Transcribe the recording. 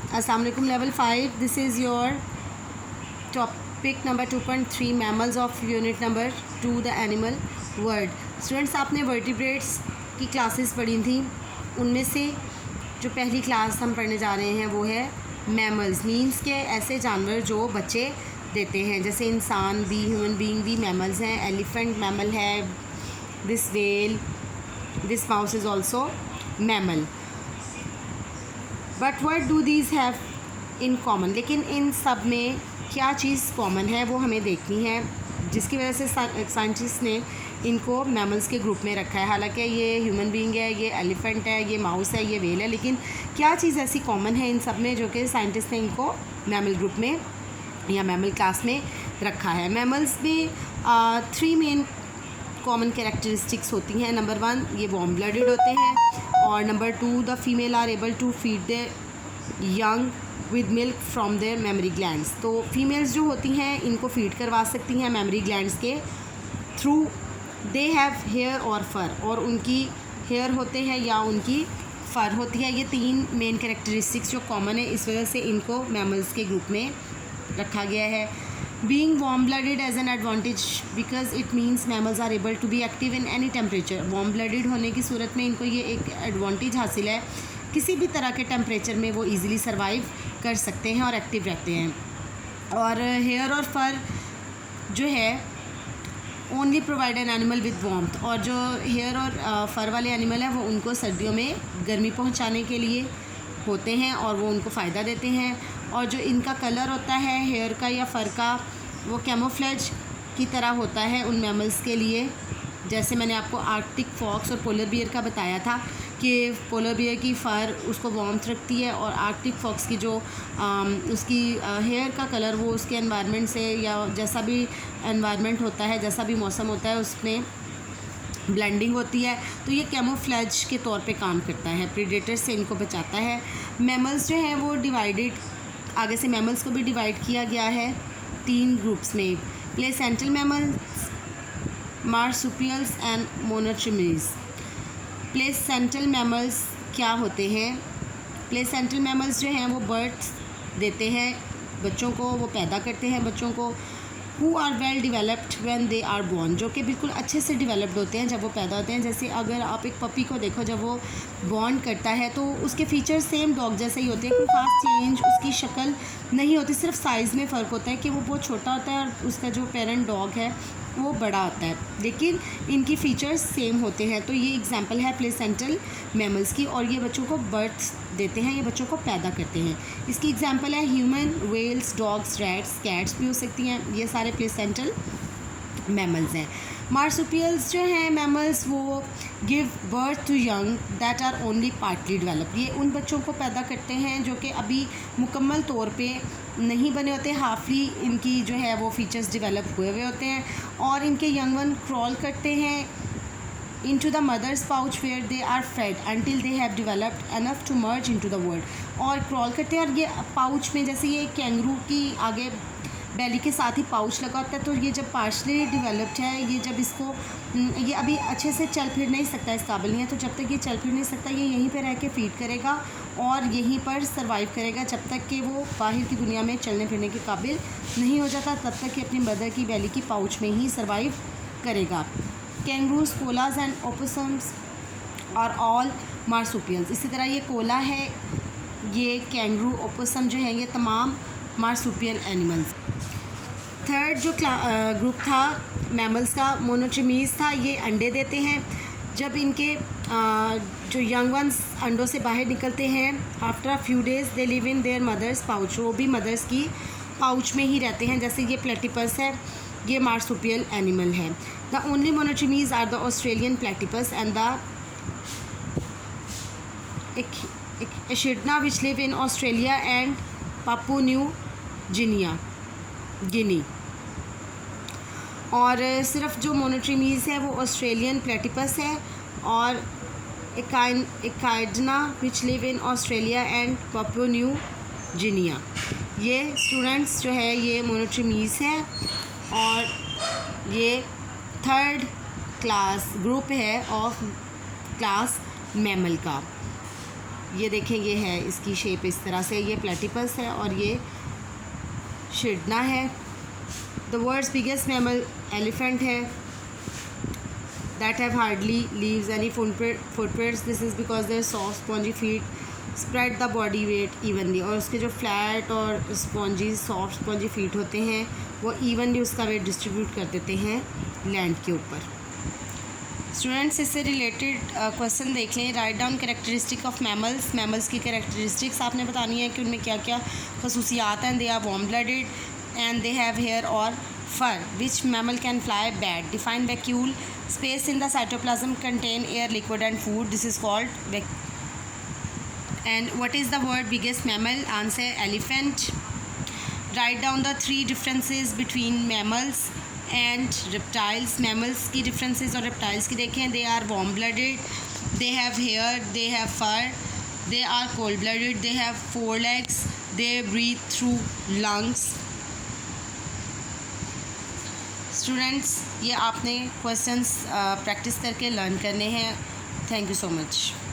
अस्सलाम वालेकुम level 5, this is your topic number 2.3 mammals of unit number 2 the animal world. Students, आपने vertebrates की classes पढ़ी थी, उनमें से जो पहली क्लास हम पढ़ने जा रहे हैं वो है मैमल्स। मीन्स के ऐसे जानवर जो बच्चे देते हैं, जैसे इंसान भी, ह्यूमन बीइंग भी मैमल्स हैं। एलिफेंट मैमल है, this well, this mouse is also mammal. But what do these have in common, लेकिन इन सब में क्या चीज़ कॉमन है वो हमें देखनी है, जिसकी वजह से साइंटिस्ट ने इनको मैमल्स के ग्रुप में रखा है। हालांकि ये ह्यूमन बीइंग है, ये एलिफेंट है, ये माउस है, ये वेल है, लेकिन क्या चीज़ ऐसी कॉमन है इन सब में जो कि साइंटिस्ट ने इनको मैमल ग्रुप में या मैमल क्लास में रखा है। मैमल्स में 3 मेन कॉमन कैरेक्टरिस्टिक्स होती हैं। नंबर 1, ये वार्म ब्लडेड होते हैं, और number 2, the female are able to feed their young with milk from their mammary glands. तो फीमेल्स जो होती हैं इनको फीड करवा सकती हैं मेमरी ग्लैंड्स के थ्रू। दे हैव हेयर और फर, और उनकी हेयर होते हैं या उनकी फर होती है। ये 3 मेन कैरेक्टरिस्टिक्स जो कॉमन है, इस वजह से इनको मैमल्स के ग्रुप में रखा गया है। Being warm blooded as an advantage because it means mammals are able to be active in any temperature। warm blooded होने की सूरत में इनको ये एक एडवांटेज हासिल है, किसी भी तरह के टेम्परेचर में वो इजीली सर्वाइव कर सकते हैं और एक्टिव रहते हैं। और हेयर और फर जो है only provide an animal with warmth, और जो हेयर और फर वाले एनिमल हैं वो उनको सर्दियों में गर्मी पहुंचाने के लिए होते हैं और वो उनको फ़ायदा देते हैं। और जो इनका कलर होता है हेयर का या फर का, वो कैमोफ्लेज की तरह होता है उन मैमल्स के लिए। जैसे मैंने आपको आर्कटिक फॉक्स और पोलर बियर का बताया था कि पोलर बियर की फ़र उसको वार्मथ रखती है, और आर्कटिक फॉक्स की जो उसकी हेयर का कलर वो उसके एनवायरनमेंट से या जैसा भी एनवायरनमेंट होता है, जैसा भी मौसम होता है, उसमें ब्लेंडिंग होती है, तो ये कैमोफ्लेज के तौर पे काम करता है, प्रीडेटर से इनको बचाता है। मैमल्स जो हैं वो डिवाइडेड, आगे से मैमल्स को भी डिवाइड किया गया है 3 ग्रुप्स में, placental mammals, marsupials and monotremes. Placental mammals क्या होते हैं? प्लेसेंटल मैमल्स जो हैं वो बर्थ देते हैं बच्चों को, वो पैदा करते हैं बच्चों को। Who are well developed when they are born, जो कि बिल्कुल अच्छे से डिवेलप्ड होते हैं जब वो पैदा होते हैं। जैसे अगर आप एक पपी को देखो, जब वो बॉर्न करता है तो उसके फीचर्स सेम डॉग जैसे ही होते हैं, कोई खास चेंज उसकी शक्ल नहीं होती, सिर्फ साइज़ में फ़र्क होता है कि वो बहुत छोटा होता है और उसका जो पेरेंट डॉग है वो बड़ा होता है, लेकिन इनकी फ़ीचर्स सेम होते हैं। तो ये एग्जांपल है प्लेसेंटल मैमल्स की, और ये बच्चों को बर्थ देते हैं, ये बच्चों को पैदा करते हैं। इसकी एग्जांपल है human, whales, dogs, rats, cats भी हो सकती हैं, ये सारे प्लेसेंटल मैमल्स हैं। मार्सुपियल्स जो हैं मैमल्स, वो give birth to young that are only partly develop. ये उन बच्चों को पैदा करते हैं जो कि अभी मुकम्मल तौर पे नहीं बने होते, हाफली इनकी जो है वो फीचर्स डेवलप हुए हुए होते हैं, और इनके यंग वन क्रॉल करते हैं into the mother's pouch where they are fed until they have developed enough to merge into the world। और क्रॉल करते हैं, और ये पाउच में, जैसे ये कैंगरू की आगे बैली के साथ ही पाउच लगा होता है, तो ये जब पार्शली डेवलप्ड है, ये जब इसको, ये अभी अच्छे से चल फिर नहीं सकता, इस काबिल नहीं है, तो जब तक ये चल फिर नहीं सकता, ये यहीं पे रह के फीड करेगा और यहीं पर सर्वाइव करेगा जब तक कि वो बाहर की दुनिया में चलने फिरने के काबिल नहीं हो जाता, तब तक कि अपनी मदर की बैली की पाउच में ही सर्वाइव करेगा। कैंगरूज, कोलाज एंड ओपोसम्स और ऑल मार्सुपियल्स। इसी तरह ये कोला है, ये कैंगरू, ओपोसम जो है, ये तमाम मार्सुपियल एनिमल्स। थर्ड जो ग्रुप था मैमल्स का, मोनोट्रिमीज था, ये अंडे देते हैं। जब इनके जो यंग वंस अंडों से बाहर निकलते हैं, after a few days they live in their mothers pouch, वो भी मदर्स की पाउच में ही रहते हैं। जैसे ये प्लेटिपस है, ये मार्सुपियल एनिमल है। The only monotremes are the Australian platypus and the echidna which live in Australia and Papua New Guinea. और सिर्फ जो मोनोट्रिमीज है वो ऑस्ट्रेलियन प्लेटिपस है, और echidna which live in Australia and Papua New Guinea. ये students जो है ये मोनोट्रिमीज है, और ये 3rd क्लास ग्रुप है ऑफ क्लास मैमल का। ये देखें, ये है इसकी शेप इस तरह से, ये प्लेटिपस है और ये शिडना है। The world's biggest mammal elephant है, that have hardly leaves any footprints. This is because their soft spongy feet spread the body weight evenly. और उसके जो फ्लैट और स्पॉन्जी सॉफ्ट स्पॉन्जी फीट होते हैं वो इवनली उसका वेट डिस्ट्रीब्यूट कर देते हैं लैंड के ऊपर। स्टूडेंट्स, इससे रिलेटेड क्वेश्चन देख लें। Write down characteristic of mammals. Mammals की कैरेक्टरिस्टिक्स आपने बतानी है कि उनमें क्या क्या खसूसियात हैं। They are warm blooded and they have hair or fur. Which mammal can fly? Bat. Define vacuole. Space in the cytoplasm contain air, liquid and food. This is called And what is the word biggest mammal? Answer elephant. Write down the 3 differences between mammals and reptiles. Mammals की differences और reptiles की देखें। They are warm blooded, they have hair, they have fur, they are cold blooded, they have 4 legs, they breathe through lungs. Students, ये आपने questions practice करके learn करने हैं। Thank you so much.